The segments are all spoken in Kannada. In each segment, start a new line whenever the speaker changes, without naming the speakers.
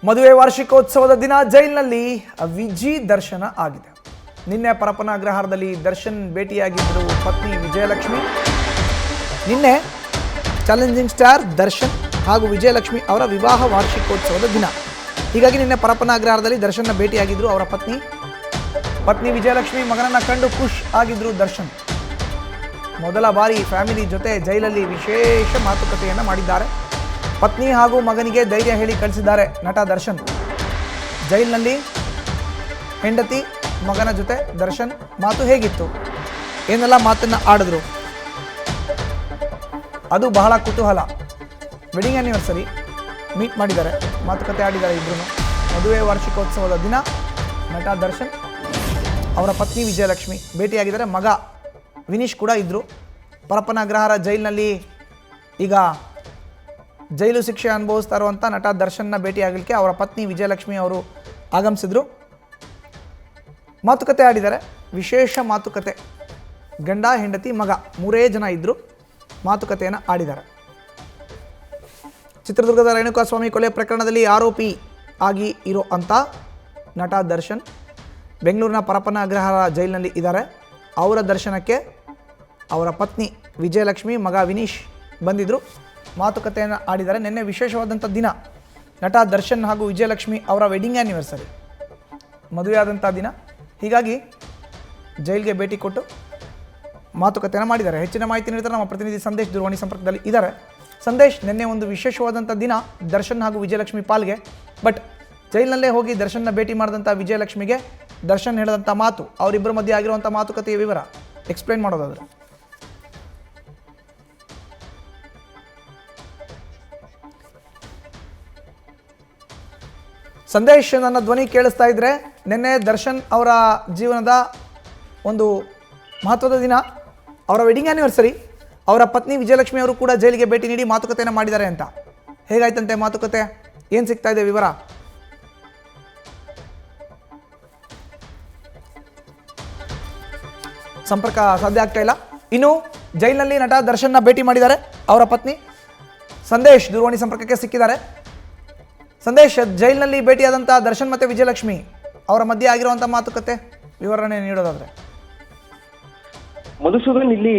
ಮದುವೆ ವಾರ್ಷಿಕೋತ್ಸವದ ದಿನ ಜೈಲಿನಲ್ಲಿ ವಿಜಿ ದರ್ಶನ ಆಗಿದೆ. ನಿನ್ನೆ ಪರಪ್ಪನ ಅಗ್ರಹಾರದಲ್ಲಿ ದರ್ಶನ್ ಭೇಟಿಯಾಗಿದ್ದರು ಪತ್ನಿ ವಿಜಯಲಕ್ಷ್ಮಿ. ನಿನ್ನೆ ಚಾಲೆಂಜಿಂಗ್ ಸ್ಟಾರ್ ದರ್ಶನ್ ಹಾಗೂ ವಿಜಯಲಕ್ಷ್ಮಿ ಅವರ ವಿವಾಹ ವಾರ್ಷಿಕೋತ್ಸವದ ದಿನ. ಹೀಗಾಗಿ ನಿನ್ನೆ ಪರಪ್ಪನ ಅಗ್ರಹಾರದಲ್ಲಿ ದರ್ಶನ್ನ ಭೇಟಿಯಾಗಿದ್ದರು ಅವರ ಪತ್ನಿ ವಿಜಯಲಕ್ಷ್ಮಿ. ಮಗನನ್ನ ಕಂಡು ಖುಷ್ ಆಗಿದ್ರು ದರ್ಶನ್. ಮೊದಲ ಬಾರಿ ಫ್ಯಾಮಿಲಿ ಜೊತೆ ಜೈಲಲ್ಲಿ ವಿಶೇಷ ಮಾತುಕತೆಯನ್ನು ಮಾಡಿದ್ದಾರೆ. ಪತ್ನಿ ಹಾಗೂ ಮಗನಿಗೆ ಧೈರ್ಯ ಹೇಳಿ ಕಳಿಸಿದ್ದಾರೆ ನಟ ದರ್ಶನ್. ಜೈಲಿನಲ್ಲಿ ಹೆಂಡತಿ ಮಗನ ಜೊತೆ ದರ್ಶನ್ ಮಾತು ಹೇಗಿತ್ತು, ಏನೆಲ್ಲ ಮಾತನ್ನ ಆಡಿದ್ರು, ಅದು ಬಹಳ ಕುತೂಹಲ. ವೆಡ್ಡಿಂಗ್ ಆ್ಯನಿವರ್ಸರಿ ಮೀಟ್ ಮಾಡಿದ್ದಾರೆ, ಮಾತುಕತೆ ಆಡಿದ್ದಾರೆ ಇಬ್ಬರು. ಮದುವೆ ವಾರ್ಷಿಕೋತ್ಸವದ ದಿನ ನಟ ದರ್ಶನ್ ಅವರ ಪತ್ನಿ ವಿಜಯಲಕ್ಷ್ಮಿ ಭೇಟಿಯಾಗಿದ್ದಾರೆ. ಮಗ ವಿನೀಶ್ ಕೂಡ ಇದ್ದರು. ಪರಪ್ಪನ ಅಗ್ರಹಾರ ಜೈಲಿನಲ್ಲಿ ಈಗ ಜೈಲು ಶಿಕ್ಷೆ ಅನುಭವಿಸ್ತಾ ಇರುವಂಥ ನಟ ದರ್ಶನ್ನ ಭೇಟಿಯಾಗಲಿಕ್ಕೆ ಅವರ ಪತ್ನಿ ವಿಜಯಲಕ್ಷ್ಮಿ ಅವರು ಆಗಮಿಸಿದ್ರು. ಮಾತುಕತೆ ಆಡಿದ್ದಾರೆ, ವಿಶೇಷ ಮಾತುಕತೆ. ಗಂಡ ಹೆಂಡತಿ ಮಗ 3 ಜನ ಇದ್ದರು, ಮಾತುಕತೆಯನ್ನು ಆಡಿದ್ದಾರೆ. ಚಿತ್ರದುರ್ಗದ ರೇಣುಕಾಸ್ವಾಮಿ ಕೊಲೆ ಪ್ರಕರಣದಲ್ಲಿ ಆರೋಪಿ ಆಗಿ ಇರೋ ಅಂಥ ನಟ ದರ್ಶನ್ ಬೆಂಗಳೂರಿನ ಪರಪ್ಪನ ಅಗ್ರಹಾರ ಜೈಲಿನಲ್ಲಿ ಇದ್ದಾರೆ. ಅವರ ದರ್ಶನಕ್ಕೆ ಅವರ ಪತ್ನಿ ವಿಜಯಲಕ್ಷ್ಮಿ ಮಗ ವಿನೀಶ್ ಬಂದಿದ್ದರು, ಮಾತುಕತೆಯನ್ನು ಆಡಿದ್ದಾರೆ. ನಿನ್ನೆ ವಿಶೇಷವಾದಂಥ ದಿನ, ನಟ ದರ್ಶನ್ ಹಾಗೂ ವಿಜಯಲಕ್ಷ್ಮಿ ಅವರ ವೆಡ್ಡಿಂಗ್ ಆ್ಯನಿವರ್ಸರಿ, ಮದುವೆಯಾದಂಥ ದಿನ. ಹೀಗಾಗಿ ಜೈಲಿಗೆ ಭೇಟಿ ಕೊಟ್ಟು ಮಾತುಕತೆಯನ್ನು ಮಾಡಿದ್ದಾರೆ. ಹೆಚ್ಚಿನ ಮಾಹಿತಿ ನೀಡಿದರೆ ನಮ್ಮ ಪ್ರತಿನಿಧಿ ಸಂದೇಶ್ ದೂರವಾಣಿ ಸಂಪರ್ಕದಲ್ಲಿ ಇದ್ದಾರೆ. ಸಂದೇಶ್, ನಿನ್ನೆ ಒಂದು ವಿಶೇಷವಾದಂಥ ದಿನ ದರ್ಶನ್ ಹಾಗೂ ವಿಜಯಲಕ್ಷ್ಮಿ ಪಾಲ್ಗೆ. ಬಟ್ ಜೈಲಿನಲ್ಲೇ ಹೋಗಿ ದರ್ಶನ್ನ ಭೇಟಿ ಮಾಡಿದಂಥ ವಿಜಯಲಕ್ಷ್ಮಿಗೆ ದರ್ಶನ್ ಹೇಳಿದಂಥ ಮಾತು, ಅವರಿಬ್ಬರ ಮಧ್ಯೆ ಆಗಿರುವಂಥ ಮಾತುಕತೆಯ ವಿವರ ಎಕ್ಸ್ಪ್ಲೈನ್ ಮಾಡೋದಾದ್ರೆ. ಸಂದೇಶ್, ನನ್ನ ಧ್ವನಿ ಕೇಳಿಸ್ತಾ ಇದ್ರೆ, ನಿನ್ನೆ ದರ್ಶನ್ ಅವರ ಜೀವನದ ಒಂದು ಮಹತ್ವದ ದಿನ, ಅವರ ವೆಡ್ಡಿಂಗ್ ಆ್ಯನಿವರ್ಸರಿ. ಅವರ ಪತ್ನಿ ವಿಜಯಲಕ್ಷ್ಮಿ ಅವರು ಕೂಡ ಜೈಲಿಗೆ ಭೇಟಿ ನೀಡಿ ಮಾತುಕತೆಯನ್ನು ಮಾಡಿದ್ದಾರೆ ಅಂತ. ಹೇಗಾಯ್ತಂತೆ ಮಾತುಕತೆ, ಏನು ಸಿಗ್ತಾ ಇದೆ ವಿವರ? ಸಂಪರ್ಕ ಸಾಧ್ಯ ಆಗ್ತಾ ಇಲ್ಲ. ಇನ್ನು ಜೈಲಿನಲ್ಲಿ ನಟ ದರ್ಶನ್ನ ಭೇಟಿ ಮಾಡಿದ್ದಾರೆ ಅವರ ಪತ್ನಿ. ಸಂದೇಶ್ ದೂರವಾಣಿ ಸಂಪರ್ಕಕ್ಕೆ ಸಿಕ್ಕಿದ್ದಾರೆ. ಸಂದೇಶ್, ಜೈಲಿನಲ್ಲಿ ಭೇಟಿಯಾದಂಥ ದರ್ಶನ್ ಮತ್ತು ವಿಜಯಲಕ್ಷ್ಮಿ ಅವರ ಮಧ್ಯೆ ಆಗಿರುವಂಥ ಮಾತುಕತೆ ವಿವರಣೆ ನೀಡೋದಾದ್ರೆ.
ಮಧುಸೂದನ್, ಇಲ್ಲಿ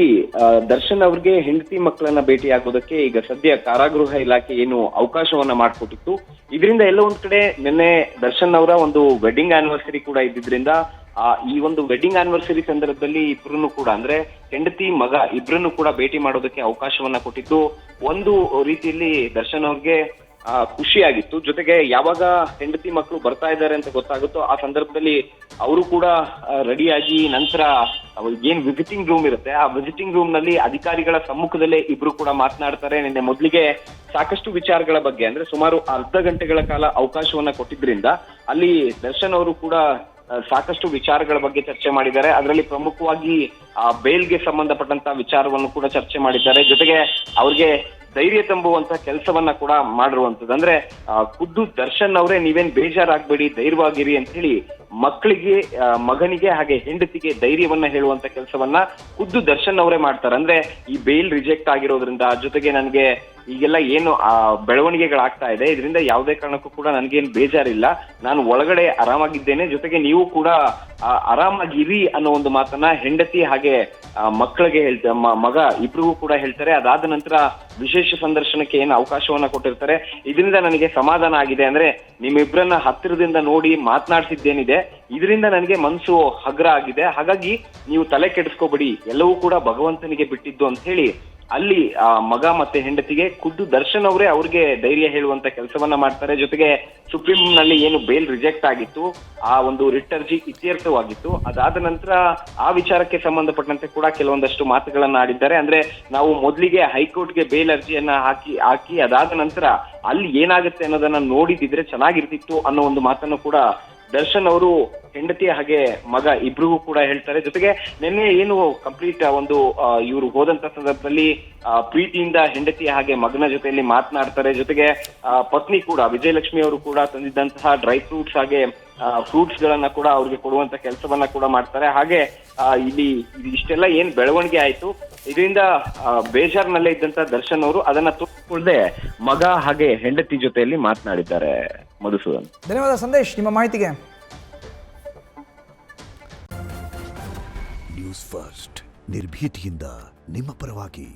ದರ್ಶನ್ ಅವ್ರಿಗೆ ಹೆಂಡತಿ ಮಕ್ಕಳನ್ನ ಭೇಟಿ ಆಗೋದಕ್ಕೆ ಈಗ ಸದ್ಯ ಕಾರಾಗೃಹ ಇಲಾಖೆ ಏನು ಅವಕಾಶವನ್ನ ಮಾಡಿಕೊಟ್ಟಿತ್ತು. ಇದರಿಂದ ಎಲ್ಲ ಒಂದ್ ಕಡೆ ನಿನ್ನೆ ದರ್ಶನ್ ಅವರ ಒಂದು ವೆಡ್ಡಿಂಗ್ ಆನಿವರ್ಸರಿ ಕೂಡ ಇದ್ದಿದ್ರಿಂದ ಈ ಒಂದು ವೆಡ್ಡಿಂಗ್ ಆನಿವರ್ಸರಿ ಸಂದರ್ಭದಲ್ಲಿ ಇಬ್ರನ್ನು ಕೂಡ, ಅಂದ್ರೆ ಹೆಂಡತಿ ಮಗ ಇಬ್ರನ್ನು ಕೂಡ ಭೇಟಿ ಮಾಡೋದಕ್ಕೆ ಅವಕಾಶವನ್ನ ಕೊಟ್ಟಿದ್ದು ಒಂದು ರೀತಿಯಲ್ಲಿ ದರ್ಶನ್ ಅವ್ರಿಗೆ ಖುಷಿಯಾಗಿತ್ತು. ಜೊತೆಗೆ ಯಾವಾಗ ಹೆಂಡತಿ ಮಕ್ಕಳು ಬರ್ತಾ ಇದ್ದಾರೆ ಅಂತ ಗೊತ್ತಾಗುತ್ತೋ ಆ ಸಂದರ್ಭದಲ್ಲಿ ಅವರು ಕೂಡ ರೆಡಿಯಾಗಿ ನಂತರ ಏನ್ ವಿಸಿಟಿಂಗ್ ರೂಮ್ ಇರುತ್ತೆ, ಆ ವಿಸಿಟಿಂಗ್ ರೂಮ್ ನಲ್ಲಿ ಅಧಿಕಾರಿಗಳ ಸಮ್ಮುಖದಲ್ಲೇ ಇಬ್ರು ಕೂಡ ಮಾತನಾಡ್ತಾರೆ. ನಿನ್ನೆ ಮೊದಲಿಗೆ ಸಾಕಷ್ಟು ವಿಚಾರಗಳ ಬಗ್ಗೆ, ಅಂದ್ರೆ ಸುಮಾರು ಅರ್ಧ ಗಂಟೆಗಳ ಕಾಲ ಅವಕಾಶವನ್ನ ಕೊಟ್ಟಿದ್ರಿಂದ ಅಲ್ಲಿ ದರ್ಶನ್ ಅವರು ಕೂಡ ಸಾಕಷ್ಟು ವಿಚಾರಗಳ ಬಗ್ಗೆ ಚರ್ಚೆ ಮಾಡಿದ್ದಾರೆ. ಅದರಲ್ಲಿ ಪ್ರಮುಖವಾಗಿ ಬೇಲ್ಗೆ ಸಂಬಂಧಪಟ್ಟಂತ ವಿಚಾರವನ್ನು ಕೂಡ ಚರ್ಚೆ ಮಾಡಿದ್ದಾರೆ. ಜೊತೆಗೆ ಅವ್ರಿಗೆ ಧೈರ್ಯ ತುಂಬುವಂತ ಕೆಲಸವನ್ನ ಕೂಡ ಮಾಡಿರುವಂತದ್ದು. ಅಂದ್ರೆ ಖುದ್ದು ದರ್ಶನ್ ಅವರೇ ನೀವೇನ್ ಬೇಜಾರಾಗ್ಬೇಡಿ, ಧೈರ್ಯವಾಗಿರಿ ಅಂತ ಹೇಳಿ ಮಕ್ಕಳಿಗೆ, ಮಗನಿಗೆ ಹಾಗೆ ಹೆಂಡತಿಗೆ ಧೈರ್ಯವನ್ನ ಹೇಳುವಂತ ಕೆಲಸವನ್ನ ಖುದ್ದು ದರ್ಶನ್ ಅವರೇ ಮಾಡ್ತಾರೆ. ಅಂದ್ರೆ ಈ ಬೇಲ್ ರಿಜೆಕ್ಟ್ ಆಗಿರೋದ್ರಿಂದ, ಜೊತೆಗೆ ನನಗೆ ಈಗೆಲ್ಲ ಏನು ಬೆಳವಣಿಗೆಗಳಾಗ್ತಾ ಇದೆ, ಇದರಿಂದ ಯಾವುದೇ ಕಾರಣಕ್ಕೂ ಕೂಡ ನನ್ಗೇನು ಬೇಜಾರಿಲ್ಲ, ನಾನು ಒಳಗಡೆ ಆರಾಮಾಗಿದ್ದೇನೆ, ಜೊತೆಗೆ ನೀವು ಕೂಡ ಆರಾಮಾಗಿರಿ ಅನ್ನೋ ಒಂದು ಮಾತನ್ನ ಹೆಂಡತಿ ಹಾಗೆ ಮಕ್ಕಳಿಗೆ ಮಗ ಇಬ್ರಿಗೂ ಕೂಡ ಹೇಳ್ತಾರೆ. ಅದಾದ ನಂತರ ವಿಶೇಷ ಸಂದರ್ಶನಕ್ಕೆ ಏನು ಅವಕಾಶವನ್ನ ಕೊಟ್ಟಿರ್ತಾರೆ. ಇದರಿಂದ ನನಗೆ ಸಮಾಧಾನ ಆಗಿದೆ, ಅಂದ್ರೆ ನಿಮ್ಮಿಬ್ರನ್ನ ಹತ್ತಿರದಿಂದ ನೋಡಿ ಮಾತನಾಡ್ಸಿದ್ದೇನಿದೆ, ಇದರಿಂದ ನನಗೆ ಮನಸ್ಸು ಹಗುರ ಆಗಿದೆ. ಹಾಗಾಗಿ ನೀವು ತಲೆ ಕೆಡಿಸ್ಕೋಬೇಡಿ, ಎಲ್ಲವೂ ಕೂಡ ಭಗವಂತನಿಗೆ ಬಿಟ್ಟಿದ್ದು ಅಂತ ಹೇಳಿ ಅಲ್ಲಿ ಮಗ ಮತ್ತೆ ಹೆಂಡತಿಗೆ ಖುದ್ದು ದರ್ಶನ್ ಅವರೇ ಅವ್ರಿಗೆ ಧೈರ್ಯ ಹೇಳುವಂತ ಕೆಲಸವನ್ನ ಮಾಡ್ತಾರೆ. ಜೊತೆಗೆ ಸುಪ್ರೀಂ ನಲ್ಲಿ ಏನು ಬೇಲ್ ರಿಜೆಕ್ಟ್ ಆಗಿತ್ತು, ಆ ಒಂದು ರಿಟ್ ಅರ್ಜಿ ಇತ್ಯರ್ಥವಾಗಿತ್ತು. ಅದಾದ ನಂತರ ಆ ವಿಚಾರಕ್ಕೆ ಸಂಬಂಧಪಟ್ಟಂತೆ ಕೂಡ ಕೆಲವೊಂದಷ್ಟು ಮಾತುಗಳನ್ನ ಆಡಿದ್ದಾರೆ. ಅಂದ್ರೆ ನಾವು ಮೊದಲಿಗೆ ಹೈಕೋರ್ಟ್ಗೆ ಬೇಲ್ ಅರ್ಜಿಯನ್ನ ಹಾಕಿ ಅದಾದ ನಂತರ ಅಲ್ಲಿ ಏನಾಗುತ್ತೆ ಅನ್ನೋದನ್ನ ನೋಡಿದಿದ್ರೆ ಚೆನ್ನಾಗಿರ್ತಿತ್ತು ಅನ್ನೋ ಒಂದು ಮಾತನ್ನು ಕೂಡ ದರ್ಶನ್ ಅವರು ಹೆಂಡತಿ ಹಾಗೆ ಮಗ ಇಬ್ರಿಗೂ ಕೂಡ ಹೇಳ್ತಾರೆ. ಜೊತೆಗೆ ನಿನ್ನೆ ಏನು ಕಂಪ್ಲೀಟ್ ಒಂದು ಇವರು ಹೋದಂತ ಸಂದರ್ಭದಲ್ಲಿ ಪ್ರೀತಿಯಿಂದ ಹೆಂಡತಿ ಹಾಗೆ ಮಗನ ಜೊತೆಯಲ್ಲಿ ಮಾತನಾಡ್ತಾರೆ. ಜೊತೆಗೆ ಪತ್ನಿ ಕೂಡ ವಿಜಯಲಕ್ಷ್ಮಿ ಅವರು ಕೂಡ ತಂದಿದ್ದಂತಹ ಡ್ರೈ ಫ್ರೂಟ್ಸ್ ಹಾಗೆ ಫ್ರೂಟ್ಸ್ ಗಳನ್ನ ಕೂಡ ಅವ್ರಿಗೆ ಕೊಡುವಂತ ಕೆಲಸವನ್ನ ಕೂಡ ಮಾಡ್ತಾರೆ. ಹಾಗೆ ಇಲ್ಲಿ ಇಷ್ಟೆಲ್ಲ ಏನ್ ಬೆಳವಣಿಗೆ ಆಯ್ತು, ಇದರಿಂದ ಬೇಜಾರ್ನಲ್ಲೇ ಇದ್ದಂತ ದರ್ಶನ್ ಅವರು ಅದನ್ನ ತೋರಿಸಿಕೊಳ್ಳದೆ ಮಗ ಹಾಗೆ ಹೆಂಡತಿ ಜೊತೆಯಲ್ಲಿ ಮಾತನಾಡಿದ್ದಾರೆ. ಮಧುಸೂದನ್.
ಧನ್ಯವಾದ ಸಂದೇಶ್ ನಿಮ್ಮ ಮಾಹಿತಿಗೆ.
ನ್ಯೂಸ್ ಫಸ್ಟ್ ನಿರ್ಭೀತಿಯಿಂದ ನಿಮ್ಮ ಪರವಾಗಿ.